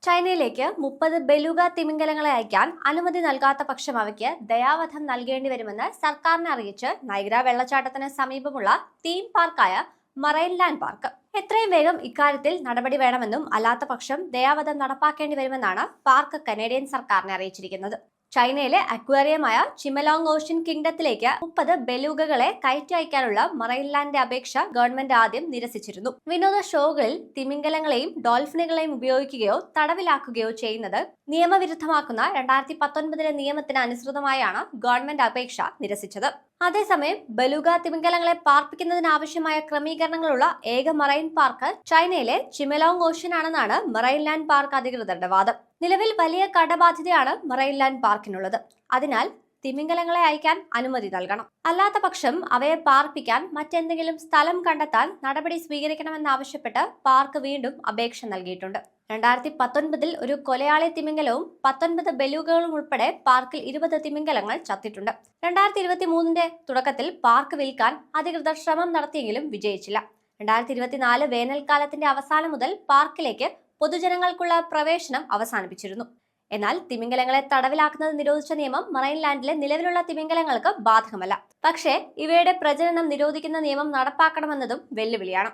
ചൈനയിലേക്ക് 30 beluga തിമിംഗലങ്ങളെ അയക്കാൻ അനുമതി നൽകാത്ത പക്ഷം അവയ്ക്ക് ദയാവധം നൽകേണ്ടി വരുമെന്ന് സർക്കാരിനെ അറിയിച്ച് നൈഗ്ര വെള്ളച്ചാട്ടത്തിന് സമീപമുള്ള തീം പാർക്കായ മറൈൻ ലാൻഡ് പാർക്ക്. എത്രയും വേഗം ഇക്കാര്യത്തിൽ നടപടി വേണമെന്നും അല്ലാത്ത പക്ഷം ദയാവധം നടപ്പാക്കേണ്ടി വരുമെന്നാണ് പാർക്ക് കനേഡിയൻ സർക്കാരിനെ അറിയിച്ചിരിക്കുന്നത്. ചൈനയിലെ അക്വേറിയമായ ചിമലോങ് ഓഷ്യൻ കിങ്ഡത്തിലേക്ക് 30 ബെലൂഗകളെ കയറ്റി അയക്കാനുള്ള മറൈൻ ലാൻഡിന്റെ അപേക്ഷ ഗവൺമെന്റ് ആദ്യം നിരസിച്ചിരുന്നു. വിനോദ ഷോകളിൽ തിമിംഗലങ്ങളെയും ഡോൾഫിനുകളെയും ഉപയോഗിക്കുകയോ തടവിലാക്കുകയോ ചെയ്യുന്നത് നിയമവിരുദ്ധമാക്കുന്ന 2019 നിയമത്തിന് അനുസൃതമായാണ് ഗവൺമെന്റ് അപേക്ഷ നിരസിച്ചത്. അതേസമയം ബെലുഗ തിമിംഗലങ്ങളെ പാർപ്പിക്കുന്നതിനാവശ്യമായ ക്രമീകരണങ്ങളുള്ള ഏക മറൈൻ പാർക്ക് ചൈനയിലെ ചിമലോങ് ഓഷ്യൻ ആണെന്നാണ് മറൈൻ ലാൻഡ് പാർക്ക് അധികൃതരുടെ വാദം. നിലവിൽ വലിയ കടബാധ്യതയാണ് മറൈൻ ലാൻഡ് പാർക്കിനുള്ളത്. അതിനാൽ തിമിംഗലങ്ങളെ അയക്കാൻ അനുമതി നൽകണം. അല്ലാത്ത പക്ഷം അവയെ പാർപ്പിക്കാൻ മറ്റെന്തെങ്കിലും സ്ഥലം കണ്ടെത്താൻ നടപടി സ്വീകരിക്കണമെന്നാവശ്യപ്പെട്ട് പാർക്ക് വീണ്ടും അപേക്ഷ നൽകിയിട്ടുണ്ട്. 2019 ഒരു കൊലയാളി തിമിംഗലവും 19 ബെലൂഗകളും ഉൾപ്പെടെ പാർക്കിൽ 20 തിമിംഗലങ്ങൾ ചത്തിട്ടുണ്ട്. 2023 തുടക്കത്തിൽ പാർക്ക് വിൽക്കാൻ അധികൃതർ ശ്രമം നടത്തിയെങ്കിലും വിജയിച്ചില്ല. 2024 വേനൽക്കാലത്തിന്റെ അവസാനം മുതൽ പാർക്കിലേക്ക് പൊതുജനങ്ങൾക്കുള്ള പ്രവേശനം അവസാനിപ്പിച്ചിരുന്നു. എന്നാൽ തിമിംഗലങ്ങളെ തടവിലാക്കുന്നത് നിരോധിച്ച നിയമം മറൈൻ ലാൻഡിലെ നിലവിലുള്ള തിമിംഗലങ്ങൾക്ക് ബാധകമല്ല. പക്ഷേ ഇവയുടെ പ്രജനനം നിരോധിക്കുന്ന നിയമം നടപ്പാക്കണമെന്നതും വെല്ലുവിളിയാണ്.